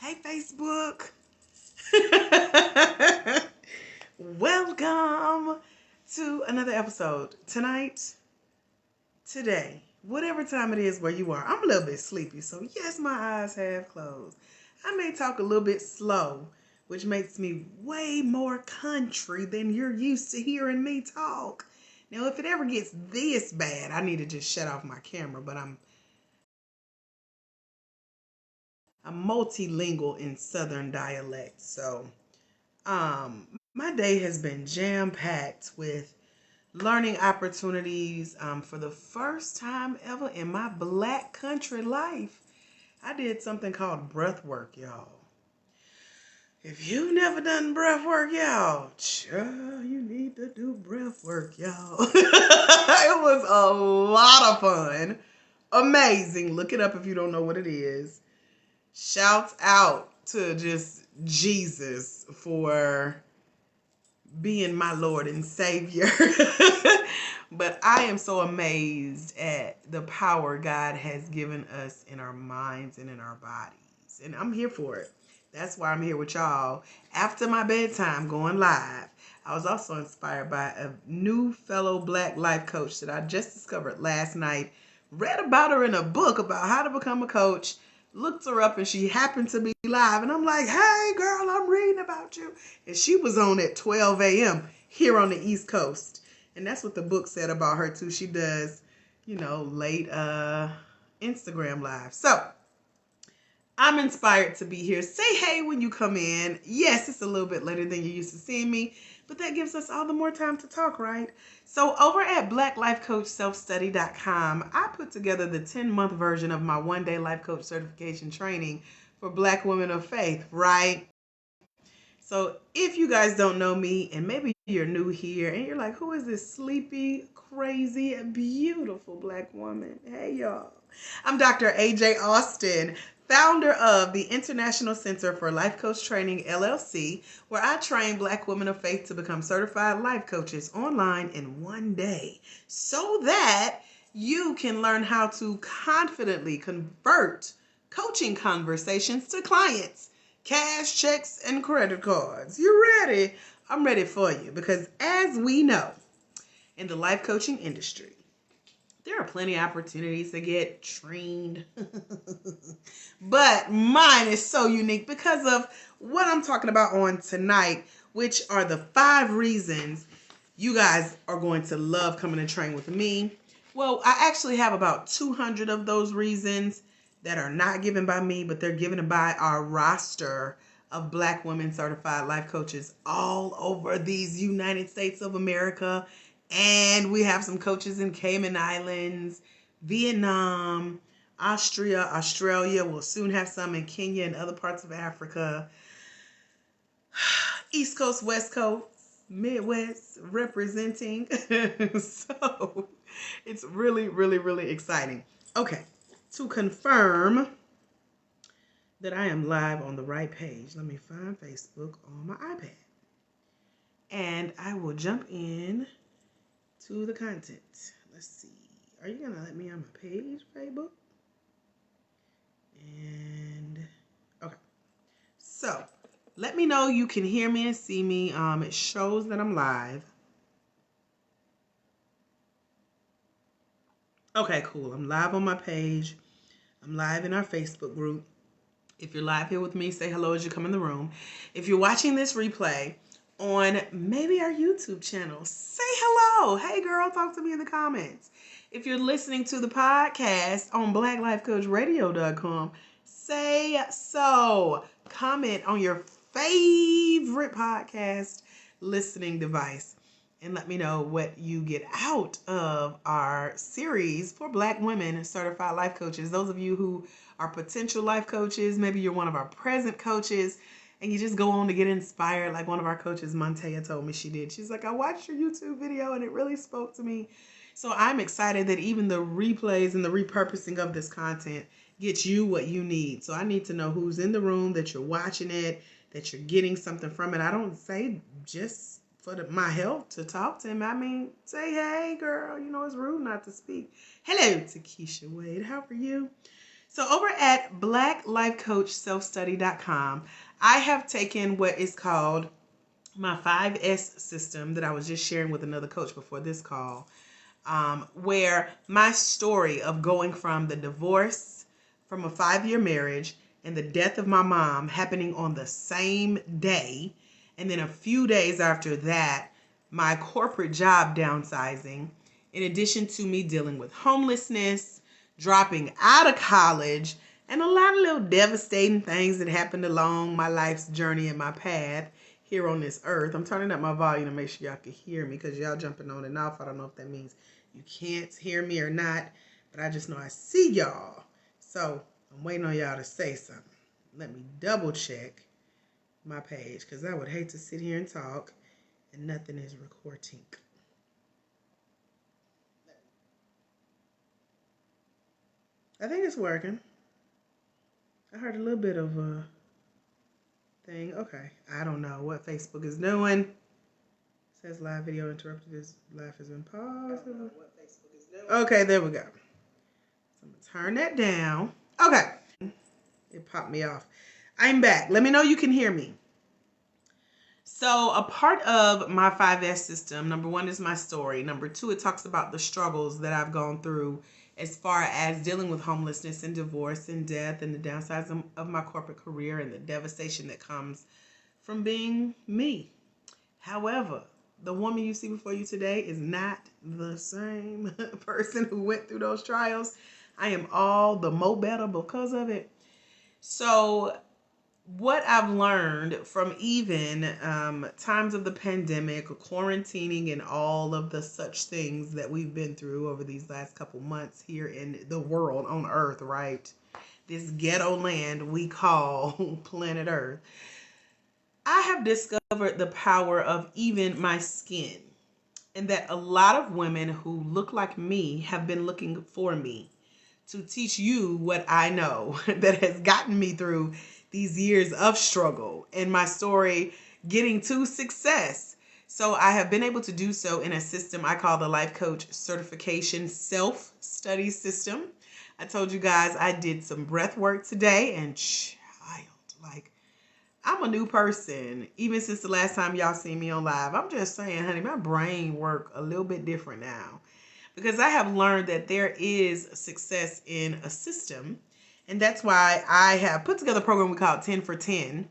Hey, Facebook. Welcome to another episode. Today, whatever time it is where you are, I'm a little bit sleepy, so yes, my eyes have closed. I may talk a little bit slow, which makes me way more country than you're used to hearing me talk. Now, if it ever gets this bad, I need to just shut off my camera, but I'm multilingual in Southern dialect, so my day has been jam-packed with learning opportunities. For the first time ever in my black country life, I did something called breath work, y'all. If you've never done breath work, y'all, sure, you need to do breath work, y'all. It was a lot of fun. Amazing. Look it up if you don't know what it is. Shouts out to just Jesus for being my Lord and Savior. But I am so amazed at the power God has given us in our minds and in our bodies. And I'm here for it. That's why I'm here with y'all after my bedtime going live. I was also inspired by a new fellow black life coach that I just discovered last night. Read about her in a book about how to become a coach. Looked her up and she happened to be live. And I'm like, hey, girl, I'm reading about you. And she was on at 12 a.m. here on the East Coast. And that's what the book said about her, too. She does, late Instagram live. So I'm inspired to be here. Say hey when you come in. Yes, it's a little bit later than you're used to seeing me, but that gives us all the more time to talk, right? So over at blacklifecoachselfstudy.com, I put together the 10-month version of my one-day life coach certification training for Black women of faith, right? So if you guys don't know me, and maybe you're new here, and you're like, who is this sleepy, crazy, beautiful Black woman? Hey, y'all. I'm Dr. AJ Austin, founder of the International Center for Life Coach Training, LLC, where I train Black women of faith to become certified life coaches online in one day so that you can learn how to confidently convert coaching conversations to clients, cash, checks, and credit cards. You ready? I'm ready for you because as we know, in the life coaching industry, there are plenty of opportunities to get trained. But mine is so unique because of what I'm talking about on tonight, which are the 5 reasons you guys are going to love coming to train with me. Well, I actually have about 200 of those reasons that are not given by me, but they're given by our roster of Black women certified life coaches all over these United States of America. And we have some coaches in Cayman Islands, Vietnam, Austria, Australia. We'll soon have some in Kenya and other parts of Africa. East Coast, West Coast, Midwest representing. So it's really, really, really exciting. Okay, to confirm that I am live on the right page, let me find Facebook on my iPad. And I will jump in to the content. Let's see. Are you gonna let me on my page, Facebook? And okay. So let me know you can hear me and see me. It shows that I'm live. Okay, cool. I'm live on my page. I'm live in our Facebook group. If you're live here with me, say hello as you come in the room. If you're watching this replay on maybe our YouTube channel, say hello. Hey girl, talk to me in the comments. If you're listening to the podcast on blacklifecoachradio.com, say so. Comment on your favorite podcast listening device and let me know what you get out of our series for Black women certified life coaches. Those of you who are potential life coaches, maybe you're one of our present coaches, and you just go on to get inspired like one of our coaches, Montea, told me she did. She's like, I watched your YouTube video and it really spoke to me. So I'm excited that even the replays and the repurposing of this content gets you what you need. So I need to know who's in the room, that you're watching it, that you're getting something from it. I don't say just for my help to talk to him. I mean, say, hey, girl, it's rude not to speak. Hello, Takesha Wade. How are you? So over at blacklifecoachselfstudy.com, I have taken what is called my 5S system that I was just sharing with another coach before this call, where my story of going from the divorce from a 5-year marriage and the death of my mom happening on the same day, and then a few days after that, my corporate job downsizing, in addition to me dealing with homelessness, dropping out of college, and a lot of little devastating things that happened along my life's journey and my path here on this earth. I'm turning up my volume to make sure y'all can hear me because y'all jumping on and off. I don't know if that means you can't hear me or not, but I just know I see y'all. So I'm waiting on y'all to say something. Let me double check my page because I would hate to sit here and talk and nothing is recording. I think it's working. I heard a little bit of a thing. Okay. I don't know what Facebook is doing. It says live video interrupted. This live has been paused. Okay, there we go. So I'm going to turn that down. Okay. It popped me off. I'm back. Let me know you can hear me. So a part of my 5S system, number one is my story. Number two, it talks about the struggles that I've gone through as far as dealing with homelessness and divorce and death and the downsides of my corporate career and the devastation that comes from being me. However, the woman you see before you today is not the same person who went through those trials. I am all the more better because of it. So what I've learned from even times of the pandemic, quarantining, and all of the such things that we've been through over these last couple months here in the world on Earth, right? This ghetto land we call planet Earth. I have discovered the power of even my skin, and that a lot of women who look like me have been looking for me to teach you what I know that has gotten me through these years of struggle and my story getting to success. So I have been able to do so in a system I call the Life Coach Certification Self-Study System. I told you guys I did some breath work today, and I'm a new person, even since the last time y'all seen me on live. I'm just saying, honey, my brain work a little bit different now because I have learned that there is success in a system. And that's why I have put together a program we call 10 for 10.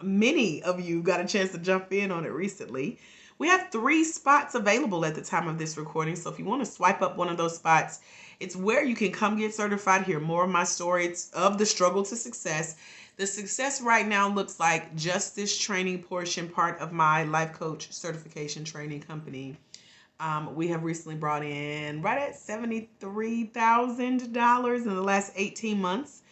Many of you got a chance to jump in on it recently. We have 3 spots available at the time of this recording. So if you want to swipe up one of those spots, it's where you can come get certified, hear more of my stories of the struggle to success. The success right now looks like just this training portion, part of my life coach certification training company. We have recently brought in right at $73,000 in the last 18 months.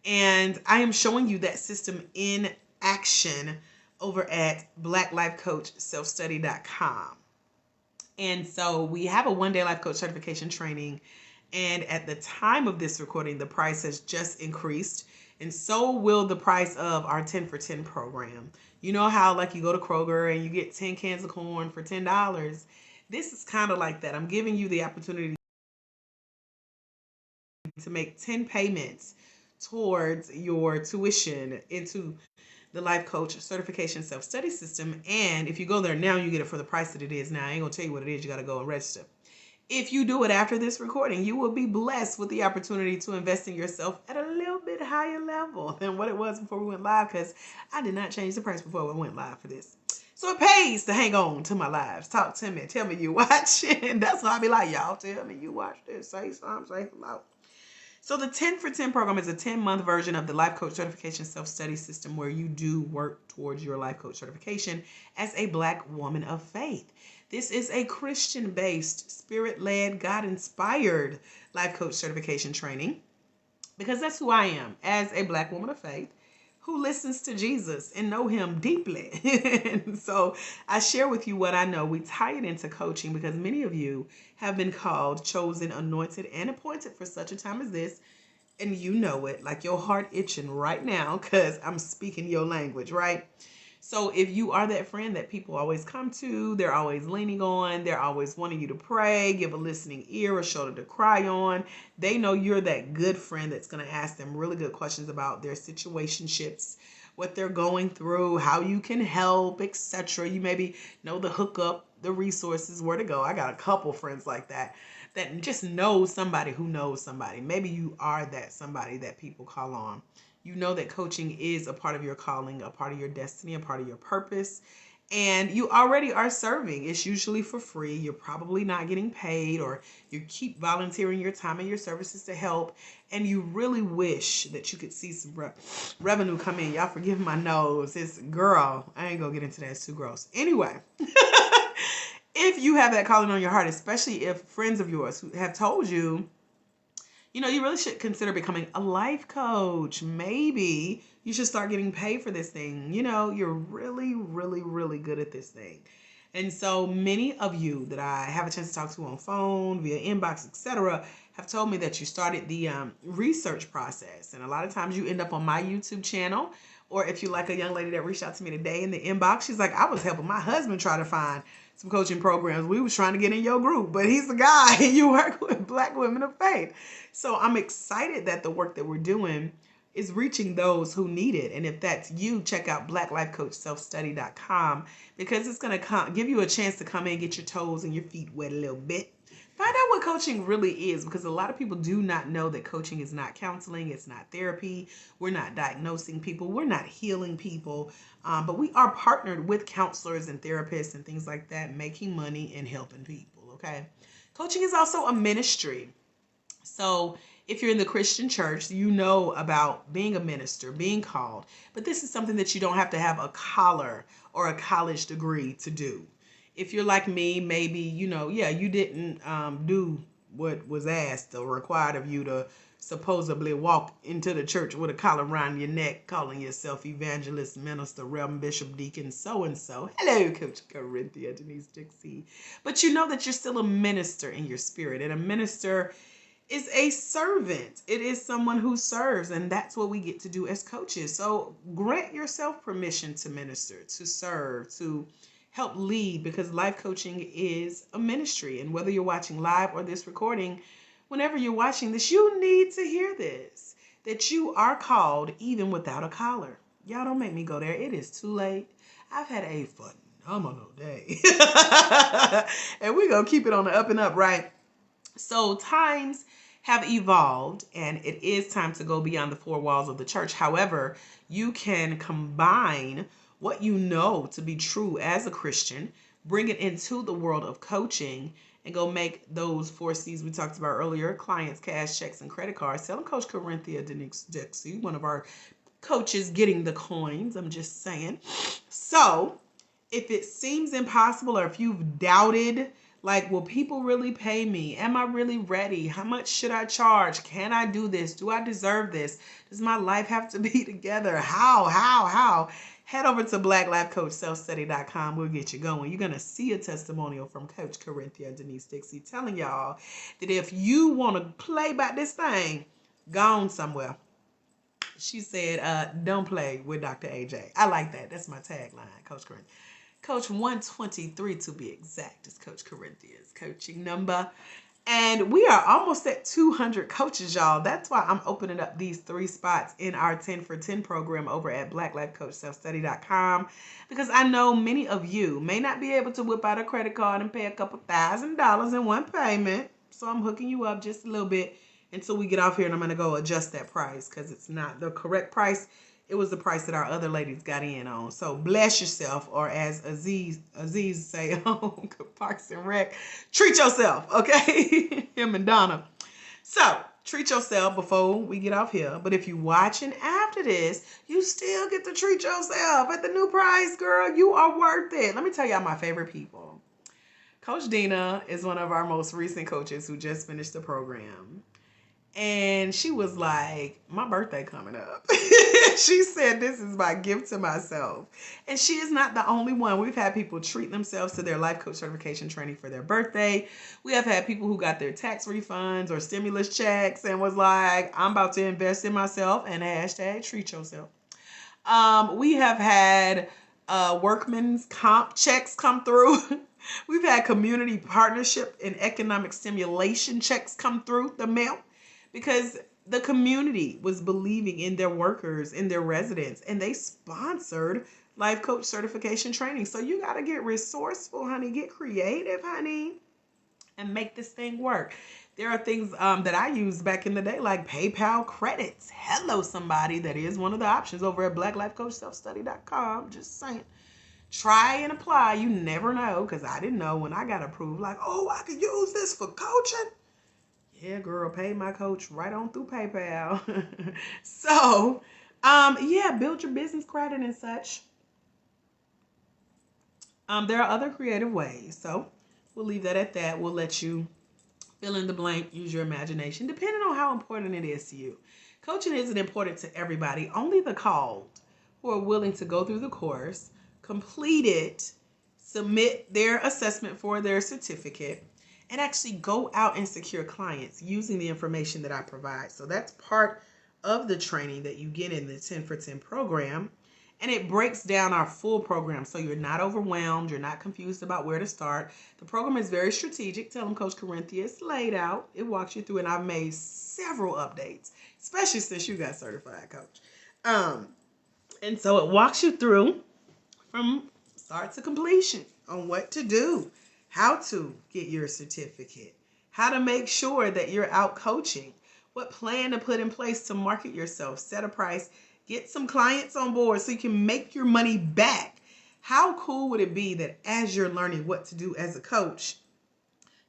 And I am showing you that system in action over at blacklifecoachselfstudy.com. And so we have a 1-day life coach certification training. And at the time of this recording, the price has just increased. And so will the price of our 10 for 10 program. You know how like you go to Kroger and you get 10 cans of corn for $10. This is kind of like that. I'm giving you the opportunity to make 10 payments towards your tuition into the Life Coach Certification Self-Study System. And if you go there now, you get it for the price that it is now. I ain't going to tell you what it is. You got to go and register. If you do it after this recording, you will be blessed with the opportunity to invest in yourself at a little bit higher level than what it was before we went live, because I did not change the price before we went live for this. So it pays to hang on to my lives. Talk to me. Tell me you watch. And that's why I be like, y'all tell me you watch this. Say something. Say hello. So the 10 for 10 program is a 10-month version of the Life Coach Certification Self-Study System where you do work towards your Life Coach certification as a Black woman of faith. This is a Christian-based, spirit-led, God-inspired Life Coach certification training because that's who I am as a Black woman of faith who listens to Jesus and know him deeply. And so I share with you what I know. We tie it into coaching because many of you have been called, chosen, anointed, and appointed for such a time as this. And you know it, like your heart itching right now because I'm speaking your language, right? So if you are that friend that people always come to, they're always leaning on, they're always wanting you to pray, give a listening ear, a shoulder to cry on, they know you're that good friend that's going to ask them really good questions about their situationships, what they're going through, how you can help, etc. You maybe know the hookup, the resources, where to go. I got a couple friends like that that just know somebody who knows somebody. Maybe you are that somebody that people call on. You know that coaching is a part of your calling, a part of your destiny, a part of your purpose. And you already are serving. It's usually for free. You're probably not getting paid, or you keep volunteering your time and your services to help. And you really wish that you could see some revenue come in. Y'all forgive my nose. It's girl. I ain't gonna get into that. It's too gross. Anyway. If you have that calling on your heart, especially if friends of yours who have told you, you really should consider becoming a life coach. Maybe you should start getting paid for this thing. You're really, really, really good at this thing. And so many of you that I have a chance to talk to on phone, via inbox, etc., have told me that you started the research process. And a lot of times you end up on my YouTube channel. Or if you like a young lady that reached out to me today in the inbox, she's like, I was helping my husband try to find some coaching programs. We was trying to get in your group, but he's a guy and you work with Black women of faith. So I'm excited that the work that we're doing is reaching those who need it. And if that's you, check out blacklifecoachselfstudy.com, because it's going to give you a chance to come in, get your toes and your feet wet a little bit. Find out what coaching really is, because a lot of people do not know that coaching is not counseling. It's not therapy. We're not diagnosing people. We're not healing people. But we are partnered with counselors and therapists and things like that, making money and helping people. Okay. Coaching is also a ministry. So if you're in the Christian church, you know about being a minister, being called. But this is something that you don't have to have a collar or a college degree to do. If you're like me, maybe, you didn't do what was asked or required of you to supposedly walk into the church with a collar around your neck, calling yourself evangelist, minister, reverend, bishop, deacon, so-and-so. Hello, Coach Corinthia, Denise Dixie. But you know that you're still a minister in your spirit. And a minister is a servant. It is someone who serves. And that's what we get to do as coaches. So grant yourself permission to minister, to serve, to help lead, because life coaching is a ministry. And whether you're watching live or this recording, whenever you're watching this, you need to hear this, that you are called even without a collar. Y'all don't make me go there. It is too late. I've had a phenomenal day. And we're going to keep it on the up and up, right? So times have evolved, and it is time to go beyond the four walls of the church. However, you can combine what you know to be true as a Christian, bring it into the world of coaching, and go make those 4 C's we talked about earlier: clients, cash, checks, and credit cards. Tell them Coach Corinthia Denise Dixie, one of our coaches, getting the coins. I'm just saying. So if it seems impossible, or if you've doubted, like, will people really pay me? Am I really ready? How much should I charge? Can I do this? Do I deserve this? Does my life have to be together? How? Head over to blacklifecoachselfstudy.com. We'll get you going. You're going to see a testimonial from Coach Corinthia Denise Dixie telling y'all that if you want to play by this thing, go on somewhere. She said, don't play with Dr. AJ. I like that. That's my tagline, Coach Corinthia. Coach 123 to be exact is Coach Corinthia's coaching number. And we are almost at 200 coaches, y'all. That's why I'm opening up these 3 spots in our 10 for 10 program over at blacklifecoachselfstudy.com, because I know many of you may not be able to whip out a credit card and pay a couple $1,000s in one payment. So I'm hooking you up just a little bit until we get off here, and I'm going to go adjust that price, because it's not the correct price. It was the price that our other ladies got in on. So bless yourself, or as Aziz say on Parks and Rec, treat yourself, okay? Him and Donna. So treat yourself before we get off here. But if you're watching after this, you still get to treat yourself at the new price, girl. You are worth it. Let me tell y'all my favorite people. Coach Dina is one of our most recent coaches who just finished the program. And she was like, my birthday coming up. She said, this is my gift to myself. And she is not the only one. We've had people treat themselves to their life coach certification training for their birthday. We have had people who got their tax refunds or stimulus checks and was like, I'm about to invest in myself, and hashtag treat yourself. We have had workman's comp checks come through. We've had community partnership and economic stimulation checks come through the mail because the community was believing in their workers, in their residents, and they sponsored life coach certification training. So you got to get resourceful, honey. Get creative, honey, and make this thing work. There are things that I used back in the day, like PayPal credits. Hello, somebody. That is one of the options over at blacklifecoachselfstudy.com. Just saying. Try and apply. You never know, because I didn't know when I got approved. Like, oh, I could use this for coaching. Yeah, girl, pay my coach right on through PayPal. So, yeah, build your business credit and such. There are other creative ways. So we'll leave that at that. We'll let you fill in the blank, use your imagination, depending on how important it is to you. Coaching isn't important to everybody. Only the called who are willing to go through the course, complete it, submit their assessment for their certificate, and actually go out and secure clients using the information that I provide. So that's part of the training that you get in the 10 for 10 program. And it breaks down our full program so you're not overwhelmed, you're not confused about where to start. The program is very strategic. Tell them Coach Corinthia is laid out. It walks you through, and I've made several updates, especially since you got certified, Coach. And so it walks you through from start to completion on what to do, how to get your certificate, how to make sure that you're out coaching, what plan to put in place to market yourself, set a price, get some clients on board so you can make your money back. How cool would it be that as you're learning what to do as a coach,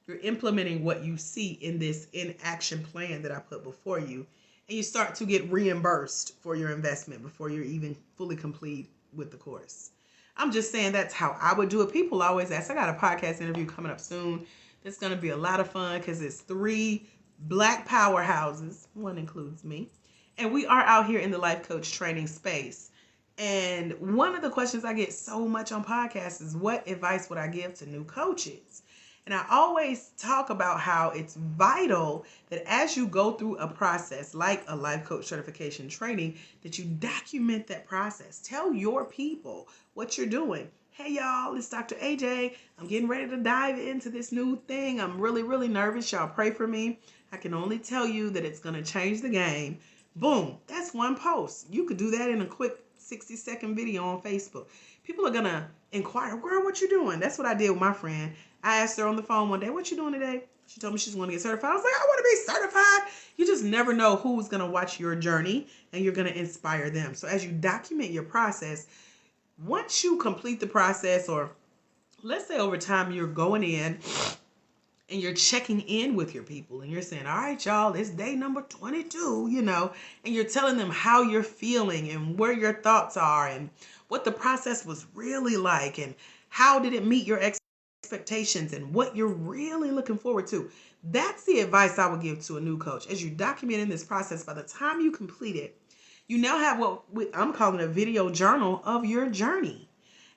you're implementing what you see in this in-action plan that I put before you, and you start to get reimbursed for your investment before you're even fully complete with the course. I'm just saying that's how I would do it. People always ask. I got a podcast interview coming up soon. It's going to be a lot of fun because it's 3 Black powerhouses. One includes me. And we are out here in the life coach training space. And one of the questions I get so much on podcasts is, what advice would I give to new coaches? And I always talk about how it's vital that as you go through a process like a life coach certification training, that you document that process. Tell your people what you're doing. Hey, y'all, it's Dr. AJ. I'm getting ready to dive into this new thing. I'm really, really nervous. Y'all pray for me. I can only tell you that it's going to change the game. Boom, that's one post. You could do that in a quick 60-second video on Facebook. People are going to inquire, girl, what you doing? That's what I did with my friend. I asked her on the phone one day, what you doing today? She told me she's going to get certified. I was like, I want to be certified. You just never know who's going to watch your journey, and you're going to inspire them. So as you document your process, once you complete the process, or let's say over time you're going in and you're checking in with your people and you're saying, all right, y'all, it's day number 22, and you're telling them how you're feeling and where your thoughts are and what the process was really like and how did it meet your expectations and what you're really looking forward to. That's the advice I would give to a new coach. As you document in this process, by the time you complete it, you now have what I'm calling a video journal of your journey.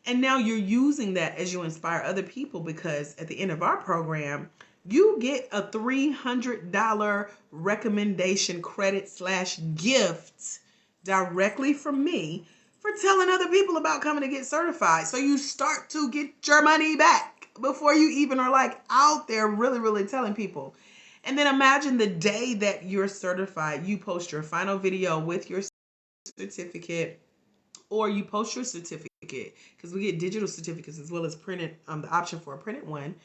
And now you're using that as you inspire other people, because at the end of our program, you get a $300 recommendation credit / gift directly from me for telling other people about coming to get certified. So you start to get your money back before you even are like out there really, really telling people. And then imagine the day that you're certified, you post your final video with your certificate, or you post your certificate, because we get digital certificates as well as printed, the option for a printed one.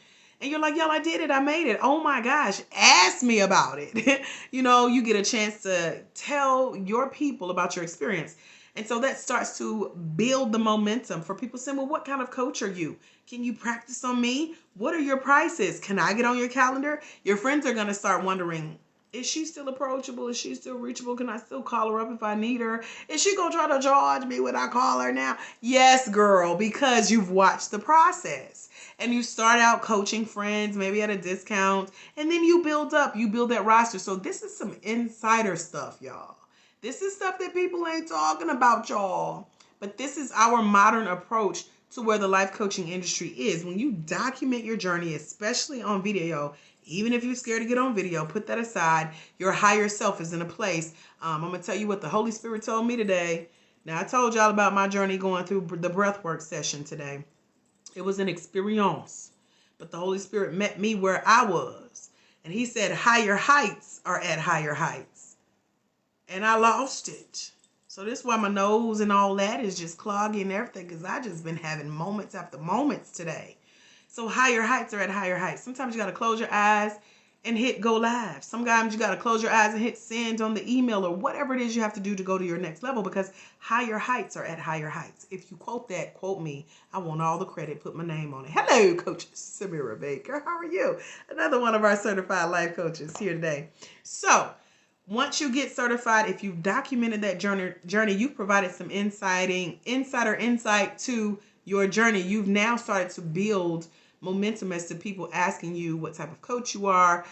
And you're like, y'all, I did it. I made it. Oh my gosh. Ask me about it. You get a chance to tell your people about your experience. And so that starts to build the momentum for people saying, well, what kind of coach are you? Can you practice on me? What are your prices? Can I get on your calendar? Your friends are going to start wondering, is she still approachable? Is she still reachable? Can I still call her up if I need her? Is she going to try to charge me when I call her now? Yes, girl, because you've watched the process. And you start out coaching friends, maybe at a discount, and then you build up. You build that roster. So this is some insider stuff, y'all. This is stuff that people ain't talking about, y'all. But this is our modern approach to where the life coaching industry is. When you document your journey, especially on video, even if you're scared to get on video, put that aside. Your higher self is in a place. I'm going to tell you what the Holy Spirit told me today. Now, I told y'all about my journey going through the breathwork session today. It was an experience, but the Holy Spirit met me where I was. And he said, higher heights are at higher heights. And I lost it. So this is why my nose and all that is just clogging and everything, because I just been having moments after moments today. So higher heights are at higher heights. Sometimes you got to close your eyes and hit go live. Sometimes you got to close your eyes and hit send on the email or whatever it is you have to do to go to your next level, because higher heights are at higher heights. If you quote that, quote me. I want all the credit. Put my name on it. Hello, Coach Samira Baker. How are you? Another one of our certified life coaches here today. So once you get certified, if you've documented that journey, you've provided some insight to your journey. You've now started to build momentum as to people asking you what type of coach you are.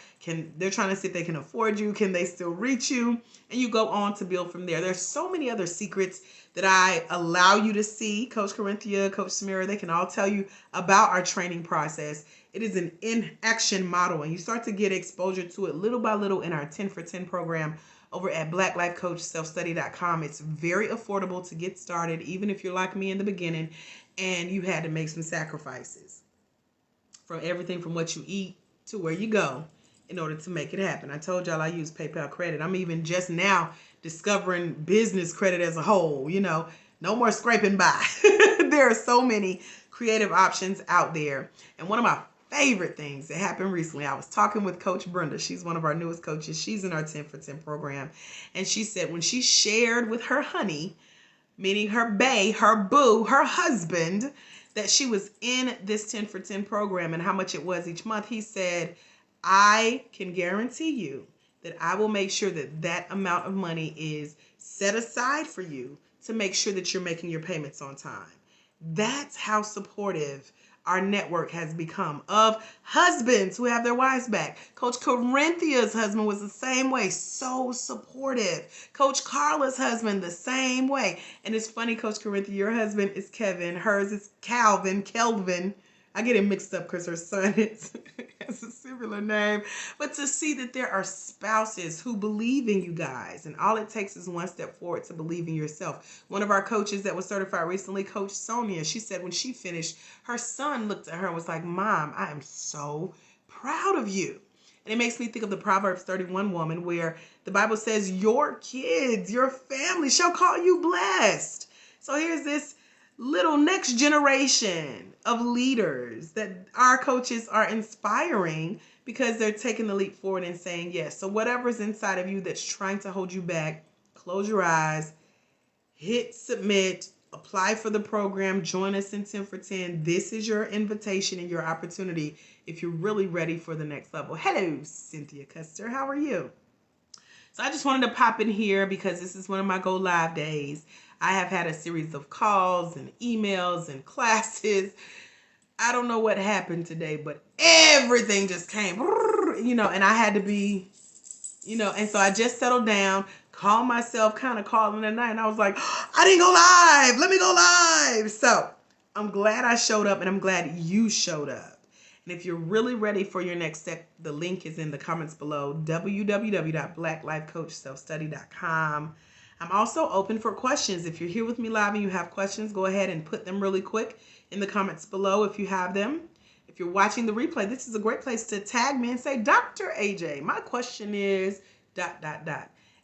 They're trying to see if they can afford you. Can they still reach you? And you go on to build from there. There's so many other secrets that I allow you to see. Coach Corinthia, Coach Samira, they can all tell you about our training process. It is an in-action model, and you start to get exposure to it little by little in our 10 for 10 program over at blacklifecoachselfstudy.com. It's very affordable to get started, even if you're like me in the beginning and you had to make some sacrifices from everything from what you eat to where you go in order to make it happen. I told y'all I use PayPal credit. I'm even just now discovering business credit as a whole. No more scraping by. There are so many creative options out there. And one of my favorite things that happened recently, I was talking with Coach Brenda. She's one of our newest coaches. She's in our 10 for 10 program. And she said when she shared with her honey, meaning her bae, her boo, her husband, that she was in this 10 for 10 program and how much it was each month, he said, I can guarantee you that I will make sure that that amount of money is set aside for you to make sure that you're making your payments on time. That's how supportive our network has become of husbands who have their wives back. Coach Corinthia's husband was the same way, so supportive. Coach Carla's husband, the same way. And it's funny, Coach Corinthia, your husband is Kevin, hers is Kelvin. I get it mixed up because her son has a similar name. But to see that there are spouses who believe in you guys, and all it takes is one step forward to believe in yourself. One of our coaches that was certified recently, Coach Sonja, she said when she finished, her son looked at her and was like, Mom, I am so proud of you. And it makes me think of the Proverbs 31 woman where the Bible says, your kids, your family shall call you blessed. So here's this little next generation of leaders that our coaches are inspiring because they're taking the leap forward and saying yes. So whatever's inside of you that's trying to hold you back, close your eyes, hit submit, apply for the program, join us in 10 for 10. This is your invitation and your opportunity if you're really ready for the next level. Hello, Cynthia Custer. How are you? So I just wanted to pop in here because this is one of my Go Live days. I have had a series of calls and emails and classes. I don't know what happened today, but everything just came, and I had to be, and so I just settled down, called myself kind of calling at night, and I was like, I didn't go live. Let me go live. So I'm glad I showed up, and I'm glad you showed up. And if you're really ready for your next step, the link is in the comments below, www.blacklifecoachselfstudy.com. I'm also open for questions. If you're here with me live and you have questions, go ahead and put them really quick in the comments below if you have them. If you're watching the replay, this is a great place to tag me and say, Dr. AJ, my question is ...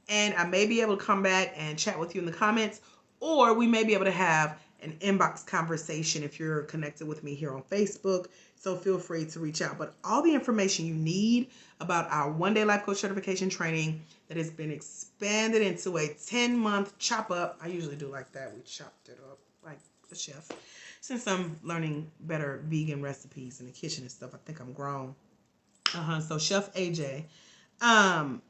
And I may be able to come back and chat with you in the comments, or we may be able to have an inbox conversation if you're connected with me here on Facebook. So feel free to reach out. But all the information you need about our one-day life coach certification training that has been expanded into a 10-month chop up. I usually do like that. We chopped it up like a chef. Since I'm learning better vegan recipes in the kitchen and stuff, I think I'm grown. So Chef AJ,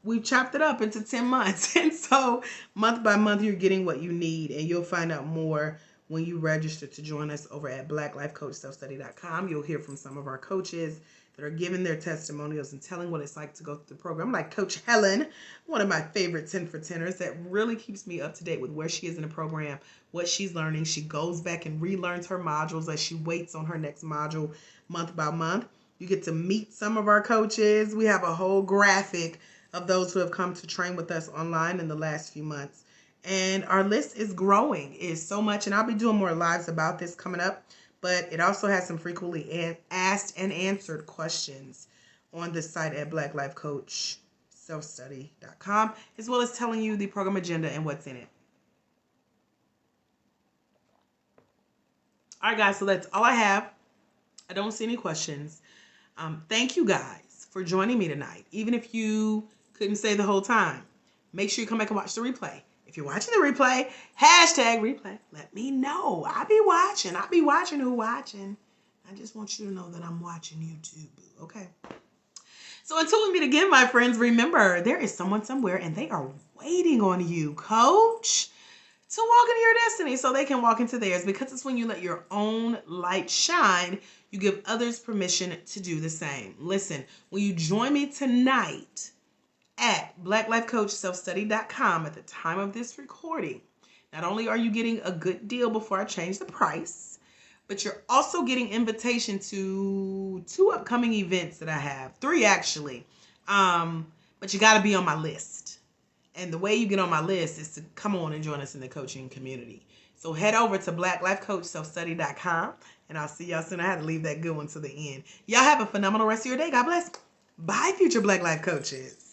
we've chopped it up into 10 months. And so month by month, you're getting what you need, and you'll find out more when you register to join us over at blacklifecoachselfstudy.com. You'll hear from some of our coaches that are giving their testimonials and telling what it's like to go through the program. Like Coach Helen, one of my favorite 10 for 10ers that really keeps me up to date with where she is in the program, what she's learning. She goes back and relearns her modules as she waits on her next module month by month. You get to meet some of our coaches. We have a whole graphic of those who have come to train with us online in the last few months. And our list is growing. It's so much. And I'll be doing more lives about this coming up. But it also has some frequently asked and answered questions on the site at blacklifecoachselfstudy.com, as well as telling you the program agenda and what's in it. All right, guys, so that's all I have. I don't see any questions. Thank you guys for joining me tonight. Even if you couldn't stay the whole time, make sure you come back and watch the replay. If you're watching the replay, hashtag replay. Let me know. I be watching who watching. I just want you to know that I'm watching you too, boo. Okay. So until we meet again, my friends, remember, there is someone somewhere and they are waiting on you, coach, to walk into your destiny so they can walk into theirs, because it's when you let your own light shine, you give others permission to do the same. Listen, when you join me tonight at blacklifecoachselfstudy.com at the time of this recording, not only are you getting a good deal before I change the price, but you're also getting invitation to 2 upcoming events that I have, 3 actually. But you got to be on my list. And the way you get on my list is to come on and join us in the coaching community. So head over to blacklifecoachselfstudy.com, and I'll see y'all soon. I had to leave that good one to the end. Y'all have a phenomenal rest of your day. God bless. Bye, future Black Life Coaches.